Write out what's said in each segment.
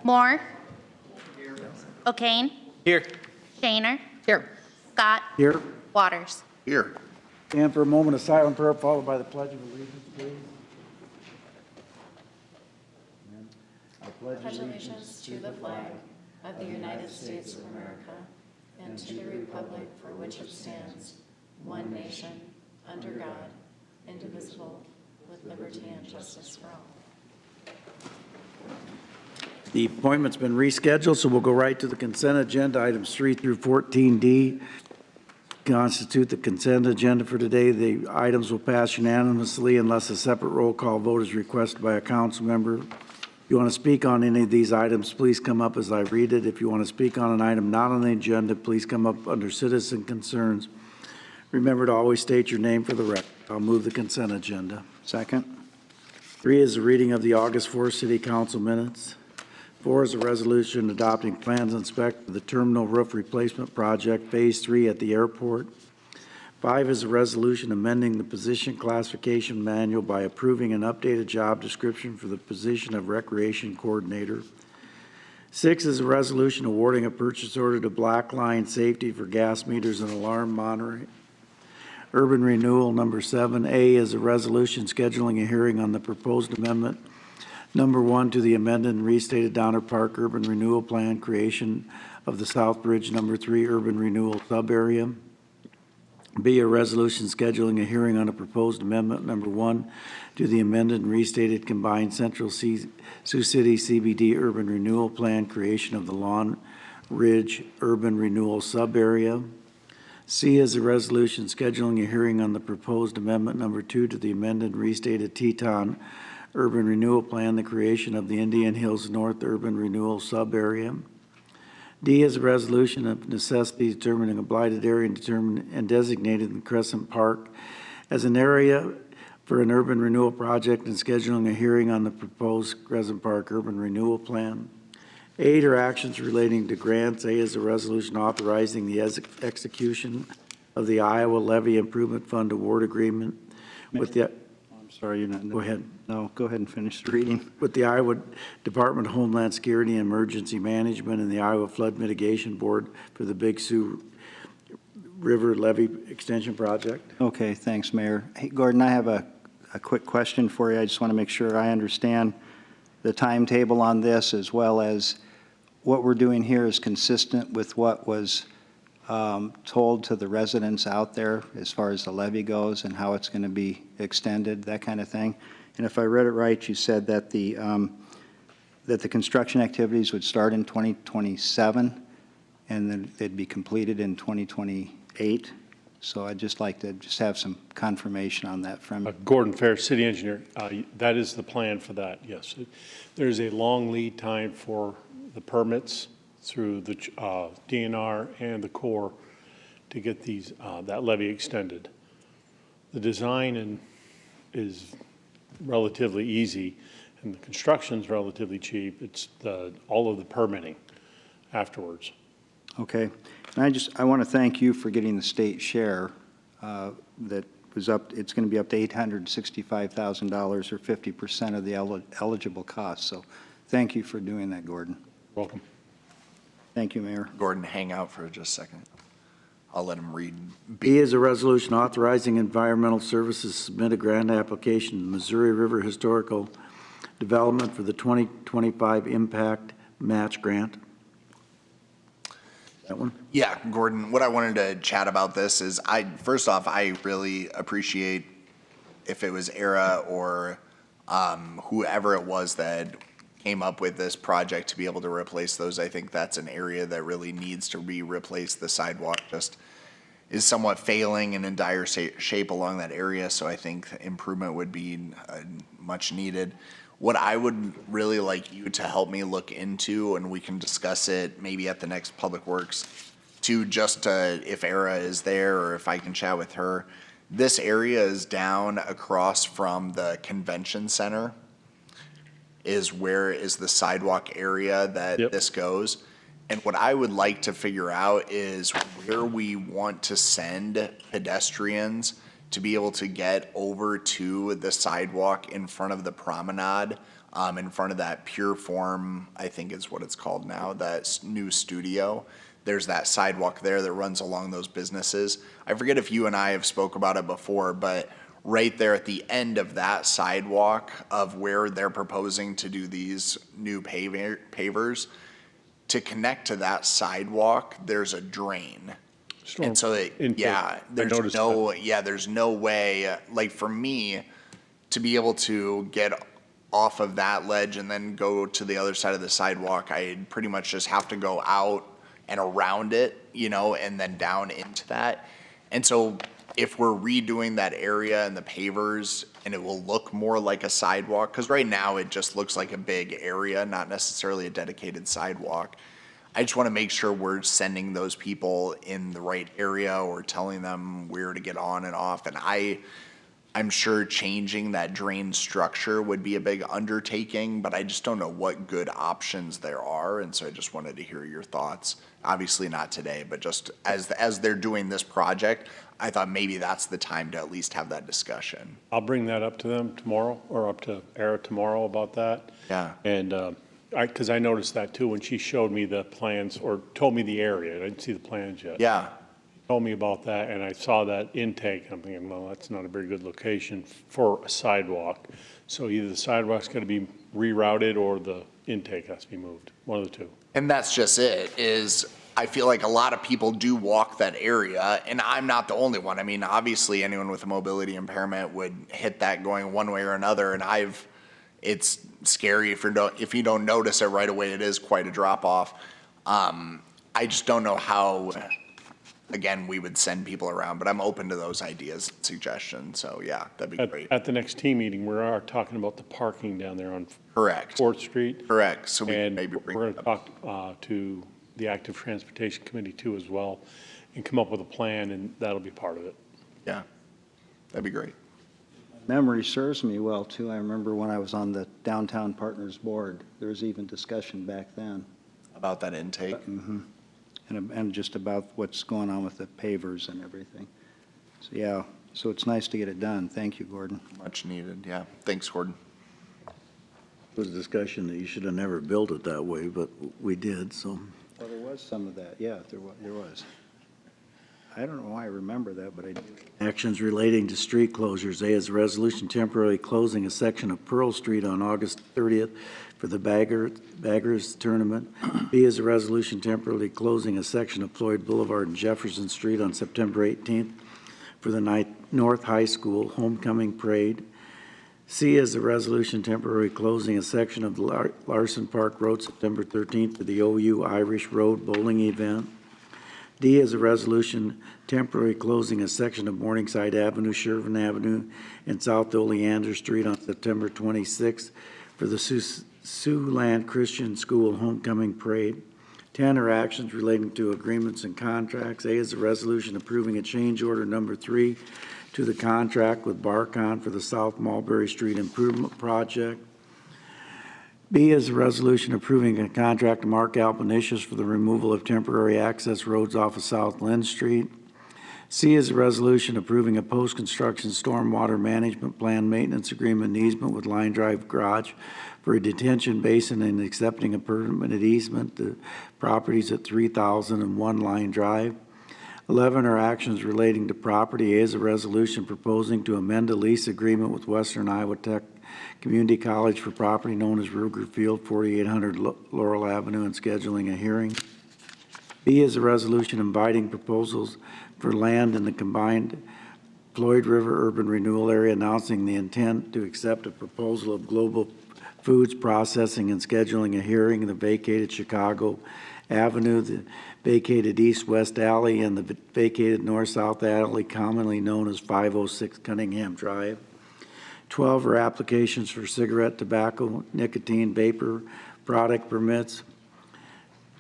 Moore. O'Kane. Here. Shaner. Here. Scott. Here. Waters. Here. Stand for a moment of silent prayer followed by the Pledge of Allegiance, please. I pledge allegiance to the flag of the United States of America and to the republic for which it stands, one nation, under God, indivisible, with liberty and justice for all. The appointment's been rescheduled, so we'll go right to the consent agenda. Items 3 through 14D constitute the consent agenda for today. The items will pass unanimously unless a separate roll call vote is requested by a council member. If you want to speak on any of these items, please come up as I read it. If you want to speak on an item not on the agenda, please come up under citizen concerns. Remember to always state your name for the record. I'll move the consent agenda. Second. 3 is the reading of the August 4th City Council minutes. 4 is a resolution adopting plans and specs for the terminal roof replacement project, Phase 3 at the airport. 5 is a resolution amending the position classification manual by approving an updated job description for the position of recreation coordinator. 6 is a resolution awarding a purchase order to Black Line Safety for gas meters and alarm monitoring. Urban renewal number 7A is a resolution scheduling a hearing on the proposed amendment number 1 to the amended and restated Donner Park Urban Renewal Plan, creation of the South Bridge number 3 Urban Renewal Sub-Area. B, a resolution scheduling a hearing on a proposed amendment number 1 to the amended and restated combined Central Sioux City CBD Urban Renewal Plan, creation of the Lawn Ridge Urban Renewal Sub-Area. C is a resolution scheduling a hearing on the proposed amendment number 2 to the amended and restated Teton Urban Renewal Plan, the creation of the Indian Hills North Urban Renewal Sub-Area. D is a resolution of necessity determining a blighted area and designated in Crescent Park as an area for an urban renewal project and scheduling a hearing on the proposed Crescent Park Urban Renewal Plan. 8 are actions relating to grants. A is a resolution authorizing the execution of the Iowa Levy Improvement Fund award agreement with the... I'm sorry, you're not... Go ahead. No, go ahead and finish the reading. With the Iowa Department of Homeland Security and Emergency Management and the Iowa Flood Mitigation Board for the Big Sioux River Levee Extension Project. Okay, thanks, Mayor. Hey, Gordon, I have a quick question for you. I just want to make sure I understand the timetable on this, as well as what we're doing here is consistent with what was told to the residents out there as far as the levee goes and how it's going to be extended, that kind of thing. And if I read it right, you said that the construction activities would start in 2027 and then they'd be completed in 2028. So I'd just like to just have some confirmation on that from you. Gordon Fair, City Engineer. That is the plan for that, yes. There's a long lead time for the permits through the DNR and the Corps to get these that levee extended. The design is relatively easy, and the construction's relatively cheap. It's all of the permitting afterwards. Okay, and I want to thank you for getting the state share that was up. It's going to be up to $865,000 or 50% of the eligible costs. So thank you for doing that, Gordon. Welcome. Thank you, Mayor. Gordon, hang out for just a second. I'll let him read. B is a resolution authorizing environmental services to submit a grant application to Missouri River Historical Development for the 2025 Impact Match Grant. That one? Yeah, Gordon, what I wanted to chat about this is first off, I really appreciate if it was ERA or whoever it was that came up with this project to be able to replace those. I think that's an area that really needs to be replaced. The sidewalk just is somewhat failing and in dire shape along that area, so I think improvement would be much needed. What I would really like you to help me look into, and we can discuss it maybe at the next Public Works, to just if ERA is there or if I can chat with her. This area is down across from the convention center is where is the sidewalk area that this goes. And what I would like to figure out is where we want to send pedestrians to be able to get over to the sidewalk in front of the promenade in front of that Pure Form, I think is what it's called now, that new studio. There's that sidewalk there that runs along those businesses. I forget if you and I have spoke about it before, but right there at the end of that sidewalk of where they're proposing to do these new pavers, to connect to that sidewalk, there's a drain. Storm And so, intake. yeah, I noticed there's no way, like for me, to be able to get off of that ledge and then go to the other side of the sidewalk, I'd pretty much just have to go out and around it, and then down into that. And so if we're redoing that area and the pavers and it will look more like a sidewalk, because right now it just looks like a big area, not necessarily a dedicated sidewalk. I just want to make sure we're sending those people in the right area or telling them where to get on and off. And I'm sure changing that drain structure would be a big undertaking, but I just don't know what good options there are. And so I just wanted to hear your thoughts. Obviously not today, but just as they're doing this project, I thought maybe that's the time to at least have that discussion. I'll bring that up to them tomorrow, or up to Era tomorrow about that. Yeah. And, because I noticed that too when she showed me the plans or told me the area. I didn't see the plans yet. Yeah. Told me about that, and I saw that intake, and I'm thinking, well, that's not a very good location for a sidewalk. So either the sidewalk's gonna be rerouted or the intake has to be moved, one of the two. And that's just it, is I feel like a lot of people do walk that area, and I'm not the only one. I mean, obviously, anyone with a mobility impairment would hit that going one way or another, and it's scary if you don't notice it right away. It is quite a drop off. I just don't know how, again, we would send people around, but I'm open to those ideas, suggestions, so yeah, that'd be great. At the next team meeting, we are talking about the parking down there on Correct, 4th Street. correct, so we can And maybe bring we're it gonna up. talk to the Active Transportation Committee too as well, and come up with a plan, and that'll be part of it. Yeah, that'd be great. Memory serves me well, too. I remember when I was on the Downtown Partners Board, there was even discussion back then. About that intake. And just about what's going on with the pavers and everything. So, yeah, so it's nice to get it done. Thank you, Gordon. Much needed, yeah. Thanks, Gordon. There was a discussion that you should have never built it that way, but we did, so. Well, there was some of that, yeah, there was. I don't know why I remember that, but I do. Actions relating to street closures. A is a resolution temporarily closing a section of Pearl Street on August 30th for the Baggers Tournament. B is a resolution temporarily closing a section of Floyd Boulevard and Jefferson Street on September 18th for the North High School Homecoming Parade. C is a resolution temporarily closing a section of Larson Park Road September 13th for the OU Irish Road Bowling event. D is a resolution temporarily closing a section of Morningside Avenue, Shervin Avenue, and South Oleander Street on September 26th for the Siouxland Christian School Homecoming Parade. 10 are actions relating to agreements and contracts. A is a resolution approving a change order number 3 to the contract with Barcon for the South Mulberry Street Improvement Project. B is a resolution approving a contract to Mark Albanesius for the removal of temporary access roads off of South Lynn Street. C is a resolution approving a post-construction stormwater management plan maintenance agreement and easement with Line Drive Garage for a detention basin and accepting a permanent easement to properties at 3001 Line Drive. 11 are actions relating to property. A is a resolution proposing to amend a lease agreement with Western Iowa Tech Community College for property known as Ruger Field, 4800 Laurel Avenue, and scheduling a hearing. B is a resolution inviting proposals for land in the combined Floyd River Urban Renewal Area, announcing the intent to accept a proposal of Global Foods Processing and scheduling a hearing in the vacated Chicago Avenue, the vacated east-west alley, and the vacated north-south alley, commonly known as 506 Cunningham Drive. 12 are applications for cigarette, tobacco, nicotine, vapor product permits.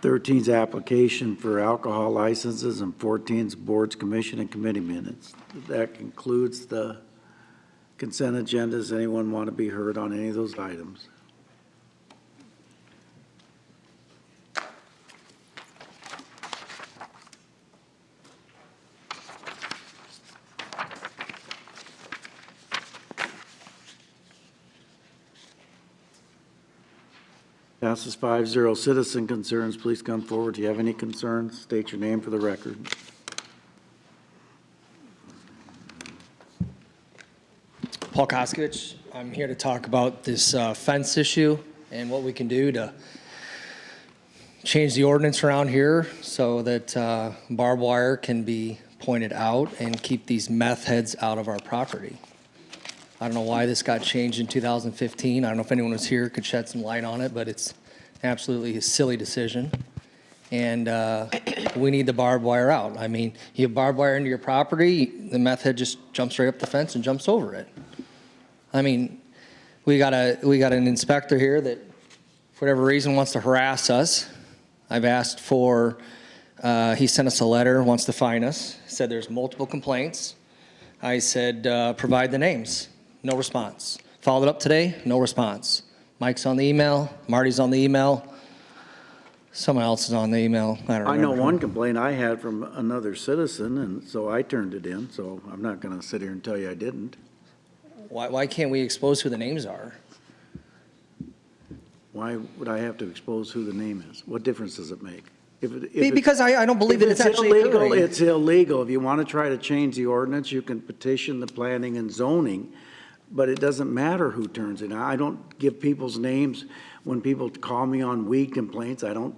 13 is application for alcohol licenses, and 14 is boards, commission, and committee minutes. That concludes the consent agenda. Does anyone want to be heard on any of those items? Passes 5-0. Citizen concerns, please come forward. Do you have any concerns? State your name for the record. Paul Koskovich. I'm here to talk about this fence issue and what we can do to change the ordinance around here so that barbed wire can be pointed out and keep these meth heads out of our property. I don't know why this got changed in 2015. I don't know if anyone was here could shed some light on it, but it's absolutely a silly decision. And we need the barbed wire out. I mean, you have barbed wire into your property, the meth head just jumps right up the fence and jumps over it. I mean, we got an inspector here that, for whatever reason, wants to harass us. I've asked for, he sent us a letter, wants to fine us, said there's multiple complaints. I said, provide the names. No response. Followed up today, no response. Mike's on the email, Marty's on the email, someone else is on the email. I don't I know remember. one complaint I had from another citizen, and so I turned it in, so I'm not going to sit here and tell you I didn't. Why can't we expose who the names are? Why would I have to expose who the name is? What difference does it make? If it- Because I don't believe that if it's actually illegal, occurring. it's illegal. If you want to try to change the ordinance, you can petition the planning and zoning, but it doesn't matter who turns it. I don't give people's names. When people call me on weed complaints, I don't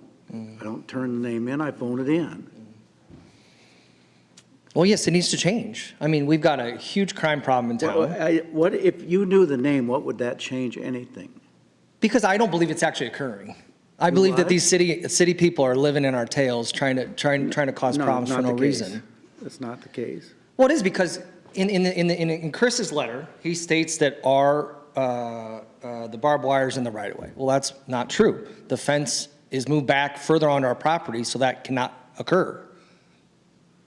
turn the name in, I phone it in. Well, yes, it needs to change. I mean, we've got a huge crime problem in town. What, if you knew the name, what would that change anything? Because I don't believe it's actually occurring. I believe that What? these city people are living in our tails, trying to cause No, problems not for no the case. reason. That's not the case. Well, it is because in Chris's letter, he states that the barbed wire is in the right of way. Well, that's not true. The fence is moved back further onto our property, so that cannot occur.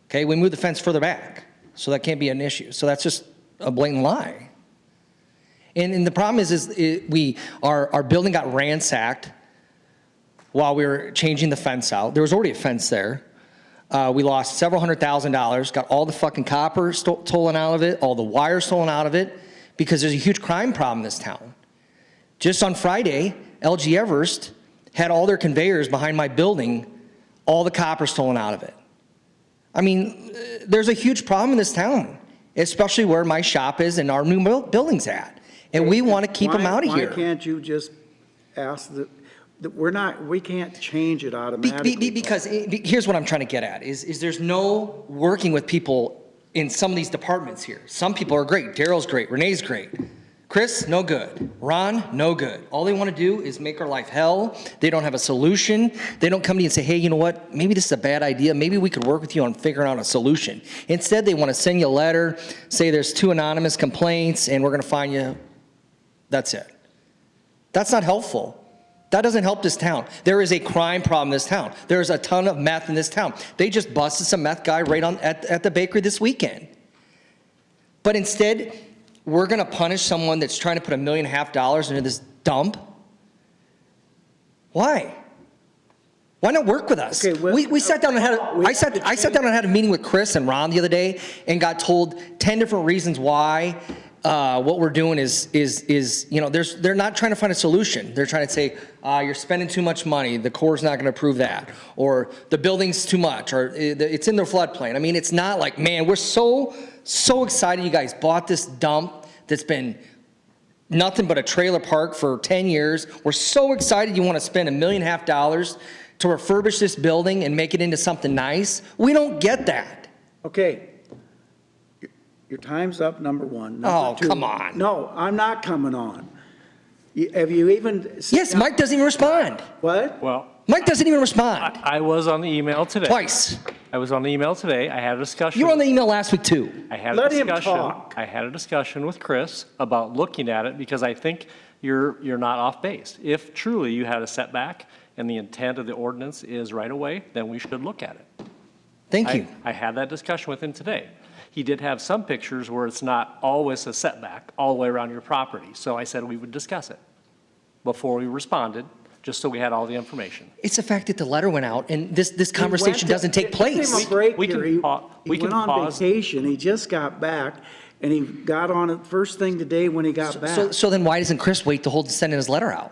Okay, we moved the fence further back, so that can't be an issue. So that's just a blatant lie. And the problem is our building got ransacked while we were changing the fence out. There was already a fence there. We lost several $100,000, got all the fucking copper stolen out of it, all the wire stolen out of it, because there's a huge crime problem in this town. Just on Friday, LG Everest had all their conveyors behind my building, all the copper stolen out of it. I mean, there's a huge problem in this town, especially where my shop is and our new building's at. And we want to keep them out of here. Why can't you just ask we can't change it automatically? Because here's what I'm trying to get at, is there's no working with people in some of these departments here. Some people are great. Daryl's great. Renee's great. Chris, no good. Ron, no good. All they want to do is make our life hell. They don't have a solution. They don't come to you and say, hey, you know what? Maybe this is a bad idea. Maybe we could work with you on figuring out a solution. Instead, they want to send you a letter, say there's 2 anonymous complaints, and we're going to fine you. That's it. That's not helpful. That doesn't help this town. There is a crime problem in this town. There's a ton of meth in this town. They just busted some meth guy right at the bakery this weekend. But instead, we're going to punish someone that's trying to put $1.5 million into this dump? Why? Why not work with us? Okay, well, we sat down and had I sat down and had a meeting with Chris and Ron the other day and got told 10 different reasons why what we're doing is they're not trying to find a solution. They're trying to say you're spending too much money. The Corps' not going to approve that, or the building's too much, or it's in their floodplain. I mean, it's not like, man, we're so excited you guys bought this dump that's been nothing but a trailer park for 10 years. We're so excited you want to spend $1.5 million to refurbish this building and make it into something nice. We don't get that. Okay. Your time's up, number one. Number Oh, two- come on. No, I'm not coming on. Have you even? Yes, Mike doesn't even respond. What? Well, Mike doesn't even respond. I was on the email today. Twice. I was on the email today. I had a discussion. You were on the email last week, too. I had Let a him discussion. talk. I had a discussion with Chris about looking at it because I think you're not off base. If truly you had a setback and the intent of the ordinance is right away, then we should look at it. Thank you. I had that discussion with him today. He did have some pictures where it's not always a setback all the way around your property. So I said we would discuss it before we responded, just so we had all the information. It's the fact that the letter went out and this He conversation went to- doesn't take Give place. him a break We here. can He we can went on pause. vacation. He just got back, and he got on it first thing today when he got back. So then why doesn't Chris wait to send his letter out?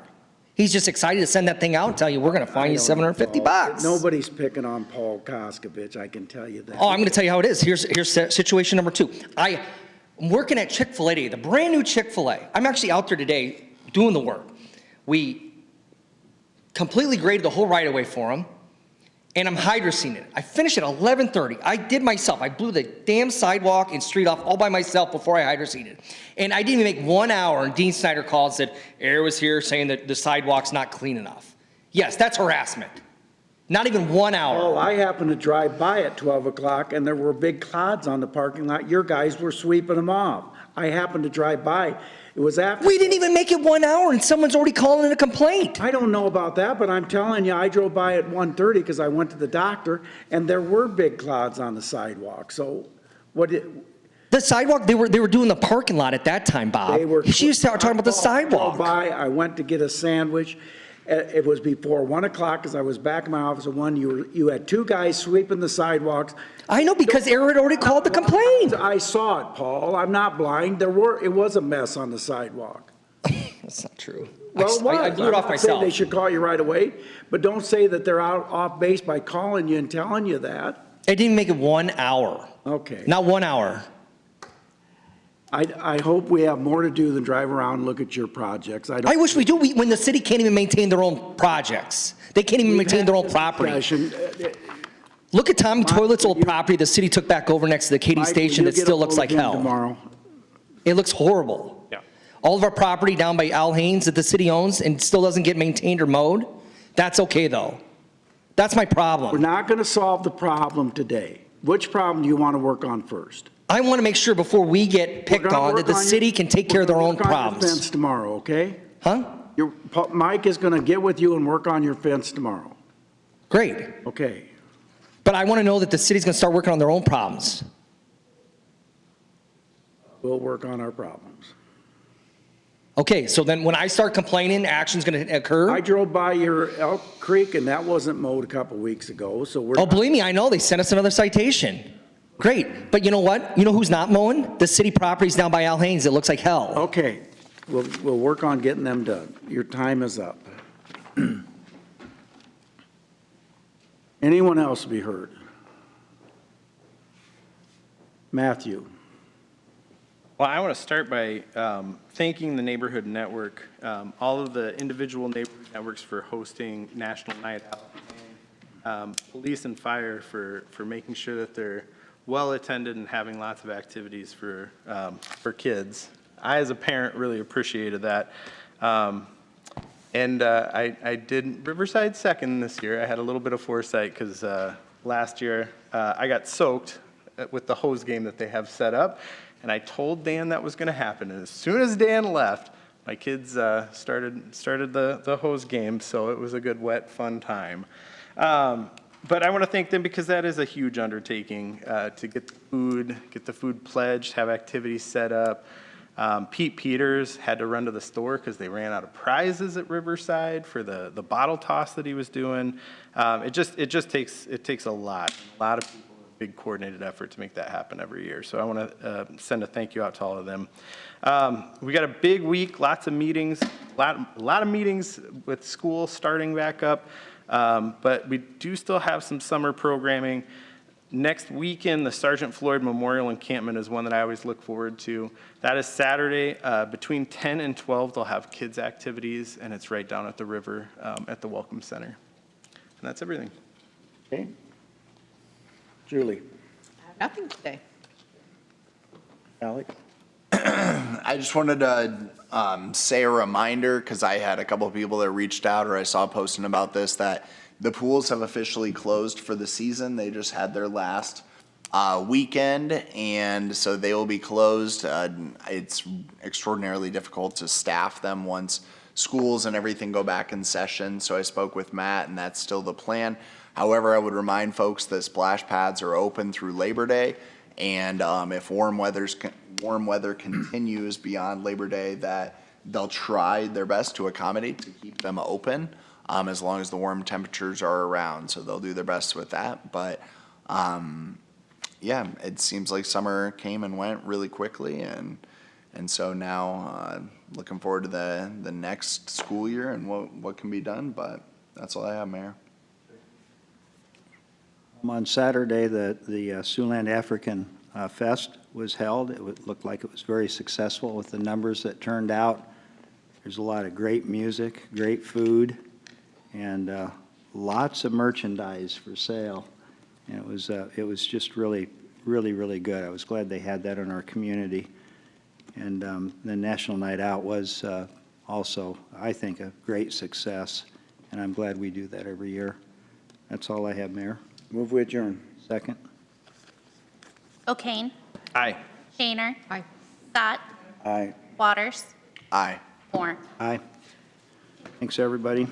He's just excited to send that thing out and tell you, we're going to fine you $750. Nobody's picking on Paul Koskovich, I can tell you that. Oh, I'm going to tell you how it is. Here's situation number 2. I'm working at Chick-fil-A today, the brand new Chick-fil-A. I'm actually out there today doing the work. We completely graded the whole right-of-way for him, and I'm hydroseeding it. I finished at 11:30. I did myself. I blew the damn sidewalk and street off all by myself before I hydroseeded. And I didn't even make 1 hour, and Dean Snyder called and said, Air was here saying that the sidewalk's not clean enough. Yes, that's harassment. Not even 1 hour. Oh, I happened to drive by at 12 o'clock, and there were big clods on the parking lot. Your guys were sweeping them off. I happened to drive by. It was after. We didn't even make it 1 hour, and someone's already calling in a complaint. I don't know about that, but I'm telling you, I drove by at 1:30 because I went to the doctor, and there were big clods on the sidewalk. So The sidewalk, they were doing the parking lot at that time, Bob. they were. She was talking about the I drove sidewalk. by, I went to get a sandwich. It was before 1 o'clock because I was back in my office at 1. You had 2 guys sweeping the sidewalks. I know, because Aaron had already called the complaint. I saw it, Paul. I'm not blind. It was a mess on the sidewalk. That's not true. Well, it was. I blew it off I'm not saying myself. they should call you right away, but don't say that they're off base by calling you and telling you that. I didn't make it 1 hour. Okay. Not 1 hour. I hope we have more to do than drive around and look at your projects. I wish we do, when the city can't even maintain their own projects. They can't even maintain their own property. Look at Tommy Toilet's old property the city took back over next to the Katy Station that still looks like hell. Tomorrow. It looks horrible. Yeah. All of our property down by Al Haynes that the city owns and still doesn't get maintained or mowed, that's okay though. That's my We're problem. not going to solve the problem today. Which problem do you want to work on first? I want to make sure before we get We're picked gonna on that work the on city your- can take care of their we're own gonna work on your problems. fence tomorrow, okay? Huh? Mike is going to get with you and work on your fence tomorrow, Great. okay? But I want to know that the city's going to start working on their own problems. We'll work on our problems. Okay, so then when I start complaining, action's going to occur? I drove by your Elk Creek and that wasn't mowed a couple weeks ago, so we're. Oh, believe me, I know. They sent us another citation. Great. But you know what? You know who's not mowing? The city properties down by Al Haynes. It looks like hell. Okay, we'll work on getting them done. Your time is up. Anyone else be heard? Matthew? Well, I want to start by thanking the Neighborhood Network, all of the individual neighborhood networks for hosting National Night Out, police and fire for making sure that they're well-attended and having lots of activities for kids. I, as a parent, really appreciated that. And I did Riverside second this year. I had a little bit of foresight because last year I got soaked with the hose game that they have set up. And I told Dan that was going to happen. And as soon as Dan left, my kids started the hose game. So it was a good, wet, fun time. But I want to thank them because that is a huge undertaking to get the food pledged, have activities set up. Pete Peters had to run to the store because they ran out of prizes at Riverside for the bottle toss that he was doing. It just takes a lot of people, a big coordinated effort to make that happen every year. So I want to send a thank you out to all of them. We got a big week, lots of meetings, a lot of meetings with school starting back up. But we do still have some summer programming. Next weekend, the Sergeant Floyd Memorial Encampment is one that I always look forward to. That is Saturday, between 10 and 12, they'll have kids' activities, and it's right down at the river at the Welcome Center. And that's everything. Okay. Julie? Nothing today. Alex? I just wanted to say a reminder, because I had a couple of people that reached out, or I saw posting about this, that the pools have officially closed for the season. They just had their last weekend, and so they will be closed. It's extraordinarily difficult to staff them once schools and everything go back in session. So I spoke with Matt, and that's still the plan. However, I would remind folks that splash pads are open through Labor Day, and if warm weather continues beyond Labor Day, that they'll try their best to accommodate to keep them open as long as the warm temperatures are around. So they'll do their best with that. But yeah, it seems like summer came and went really quickly, and And so now, looking forward to the next school year and what can be done, but that's all I have, Mayor. On Saturday, the Siouxland African Fest was held. Looked like it was very successful with the numbers that turned out. There's a lot of great music, great food, and lots of merchandise for sale. And it was just really, really, really good. I was glad they had that in our community. And the National Night Out was also, I think, a great success, and I'm glad we do that every year. That's all I have, Mayor. Move we adjourn. Second? O'Kane. Aye. Shaner. Scott. Aye. Waters. Aye. Moore. Aye. Thanks, everybody.